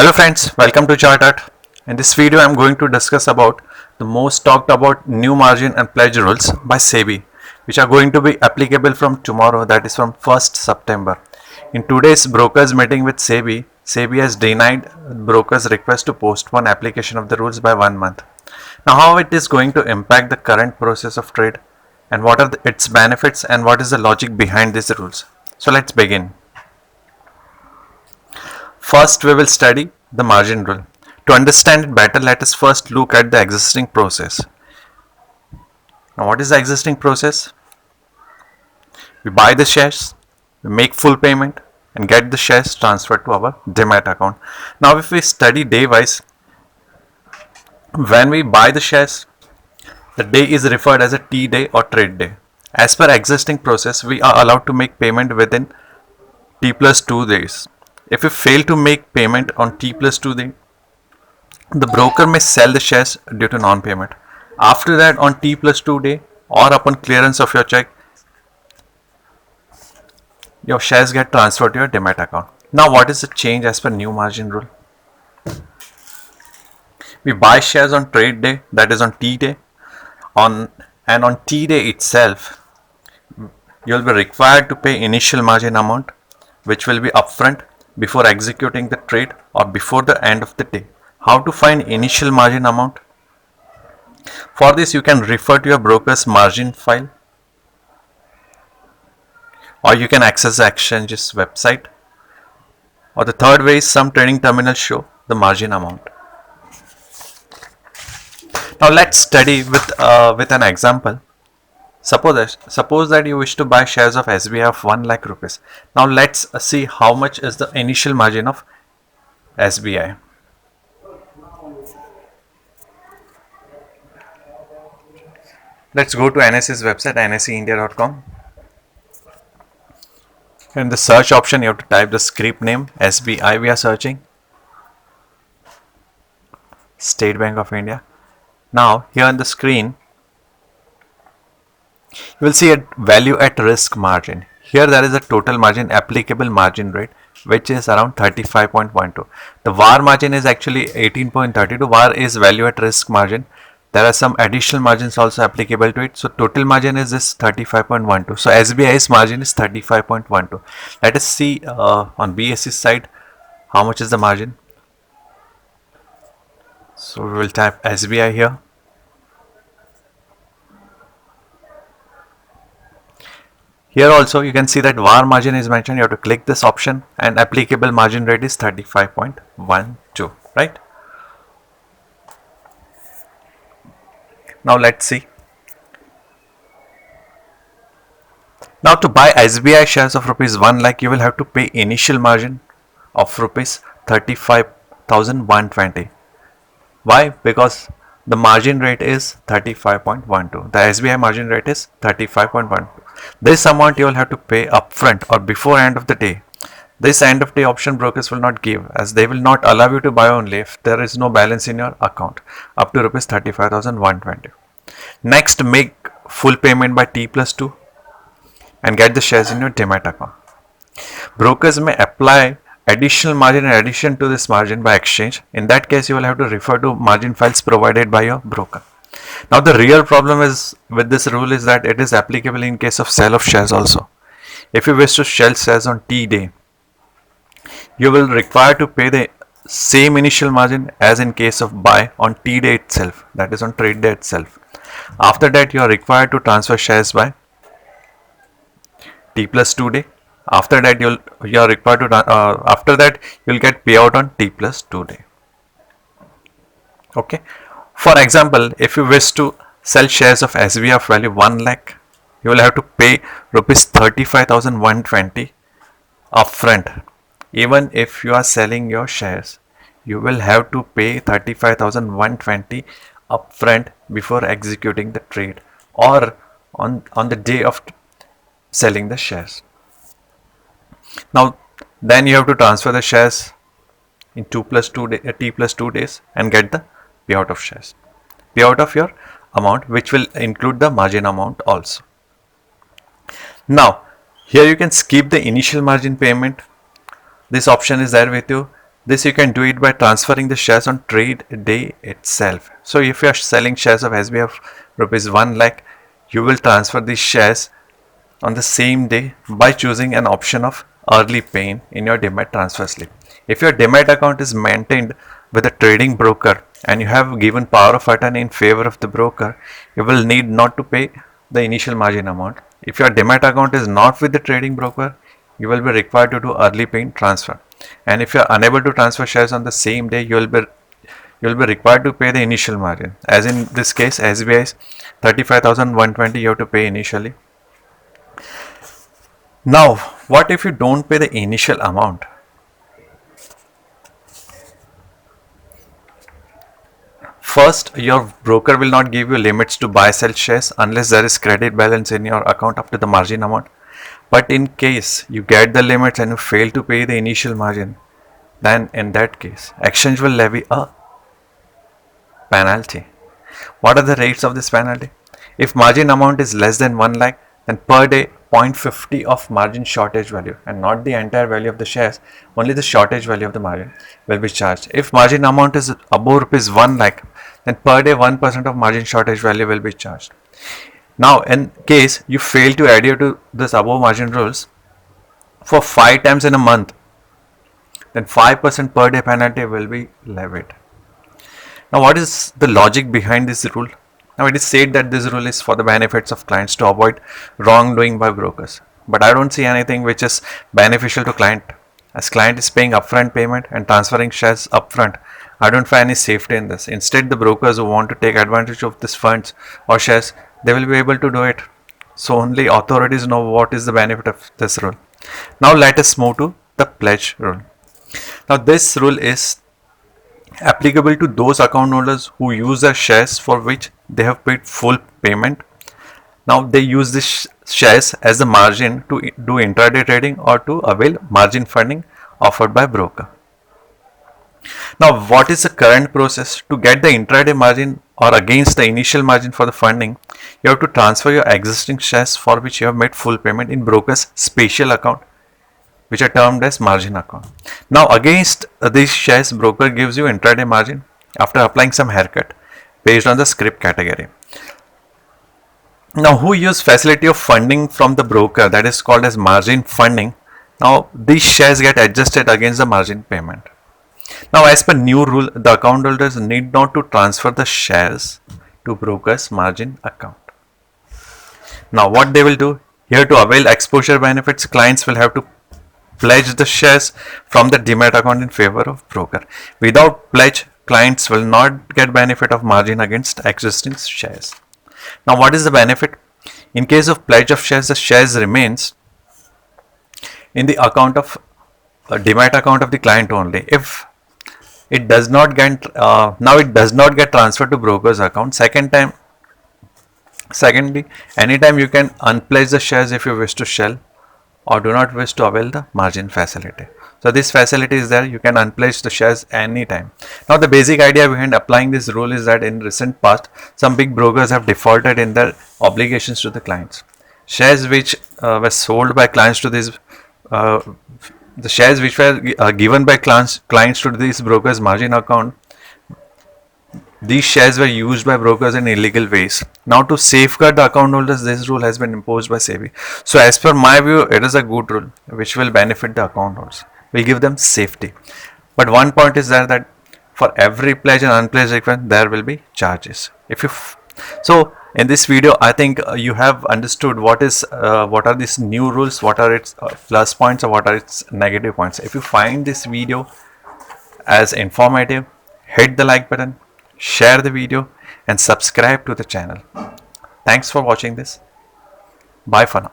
Hello friends, welcome to ChartArt. In this video I am going to discuss about the most talked about new margin and pledge rules by SEBI, which are going to be applicable from tomorrow, that is from 1st September. In today's brokers meeting with SEBI has denied brokers' request to postpone application of the rules by 1 month. Now how it is going to impact the current process of trade and what are its benefits and what is the logic behind these rules. So let's begin. First, we will study the margin rule. To understand it better, let us first look at the existing process. Now, what is the existing process? We buy the shares, we make full payment, and get the shares transferred to our demat account. Now, if we study day wise, when we buy the shares, the day is referred as a T day or trade day. As per existing process, we are allowed to make payment within T plus 2 days. If we fail to make payment on T plus 2 day, the broker may sell the shares due to non-payment. After that, on T plus 2 day or upon clearance of your check, your shares get transferred to your demat account. Now, what is the change as per new margin rule? We buy shares on trade day, that is on T day, on T day itself, you will be required to pay initial margin amount, which will be upfront before executing the trade or before the end of the day. How to find initial margin amount? For this, you can refer to your broker's margin file, or you can access the exchange's website, or the third way is some trading terminals show the margin amount. Now let's study with an example. Suppose that you wish to buy shares of SBI of 1 lakh rupees. Now let's see how much is the initial margin of SBI. Let's go to NSE's website, nseindia.com. In the search option, you have to type the script name SBI. We are searching State Bank of India. Now here on the screen, you will see a value at risk margin. Here there is a total margin, applicable margin rate, which is around 35.12. The VAR margin is actually 18.32. VAR is value at risk margin. There are some additional margins also applicable to it. So total margin is this 35.12. So SBI's margin is 35.12. Let us see on BSE's side how much is the margin. So we will type SBI here. Here also you can see that VAR margin is mentioned. You have to click this option and applicable margin rate is 35.12, right? Now let's see. Now to buy SBI shares of rupees 1 lakh, you will have to pay initial margin of rupees 35,120. Why? Because the margin rate is 35.12. The SBI margin rate is 35.12. This amount you will have to pay upfront or before end of the day. This end of day option brokers will not give, as they will not allow you to buy only if there is no balance in your account up to rupees 35,120. Next, make full payment by T plus 2 and get the shares in your demat account. Brokers may apply additional margin in addition to this margin by exchange. In that case, you will have to refer to margin files provided by your broker. Now the real problem is with this rule is that it is applicable in case of sale of shares also. If you wish to sell shares on T day, you will require to pay the same initial margin as in case of buy on T day itself, that is on trade day itself. After that, you are required to transfer shares by T plus 2 day. After that, you are required to after that you will get payout on T plus 2 day. Okay. For example, if you wish to sell shares of SBI of value 1 lakh, you will have to pay rupees 35,120 upfront. Even if you are selling your shares, you will have to pay 35,120 upfront before executing the trade or on the day of selling the shares. Now, then you have to transfer the shares in T plus 2 days and get the payout of shares, payout of your amount, which will include the margin amount also. Now, here you can skip the initial margin payment. This option is there with you. This you can do it by transferring the shares on trade day itself. So if you are selling shares of SBI of rupees 1 lakh, you will transfer these shares on the same day by choosing an option of early pay in your Demat transfer slip. If your Demat account is maintained with a trading broker and you have given power of attorney in favor of the broker, you will need not to pay the initial margin amount. If your Demat account is not with the trading broker, you will be required to do early pay transfer. And if you are unable to transfer shares on the same day, you will be required to pay the initial margin. As in this case, SBI's 35,120 you have to pay initially. Now, what if you don't pay the initial amount? First, your broker will not give you limits to buy sell shares unless there is credit balance in your account up to the margin amount. But in case you get the limits and you fail to pay the initial margin, then in that case, exchange will levy a penalty. What are the rates of this penalty? If margin amount is less than 1 lakh, then per day 0.50 of margin shortage value, and not the entire value of the shares, only the shortage value of the margin will be charged. If margin amount is above rupees 1 lakh, then per day 1% of margin shortage value will be charged. Now, in case you fail to adhere to this above margin rules for 5 times in a month, then 5% per day penalty will be levied. Now, what is the logic behind this rule? Now, it is said that this rule is for the benefits of clients to avoid wrongdoing by brokers. But I don't see anything which is beneficial to client. As client is paying upfront payment and transferring shares upfront, I don't find any safety in this. Instead, the brokers who want to take advantage of these funds or shares, they will be able to do it. So only authorities know what is the benefit of this rule. Now let us move to the pledge rule. Now this rule is applicable to those account holders who use their shares for which they have paid full payment. Now they use these shares as the margin to do intraday trading or to avail margin funding offered by broker. Now, what is the current process? To get the intraday margin or against the initial margin for the funding, you have to transfer your existing shares for which you have made full payment in broker's special account, which are termed as margin account. Now, against these shares, broker gives you intraday margin after applying some haircut based on the scrip category. Now, who use facility of funding from the broker, that is called as margin funding. Now, these shares get adjusted against the margin payment. Now, as per new rule, the account holders need not to transfer the shares to broker's margin account. Now, what they will do here to avail exposure benefits, clients will have to pledge the shares from the Demat account in favor of broker. Without pledge, clients will not get benefit of margin against existing shares. Now, what is the benefit? In case of pledge of shares, the shares remains in the account of Demat account of the client only. If it does not get now it does not get transferred to broker's account. Secondly, anytime you can unpledge the shares if you wish to sell or do not wish to avail the margin facility. So this facility is there, you can unpledge the shares anytime. Now the basic idea behind applying this rule is that in recent past, some big brokers have defaulted in their obligations to the clients. Shares which were sold by clients to these the shares which were given by clients to these brokers margin account, these shares were used by brokers in illegal ways. Now to safeguard the account holders, this rule has been imposed by SEBI. So as per my view, it is a good rule which will benefit the account holders, will give them safety. But one point is there that for every pledge and unpledged request, there will be charges. So in this video, I think you have understood what are these new rules, what are its plus points, or what are its negative points. If you find this video as informative, hit the like button, share the video, and subscribe to the channel. Thanks for watching this. Bye for now.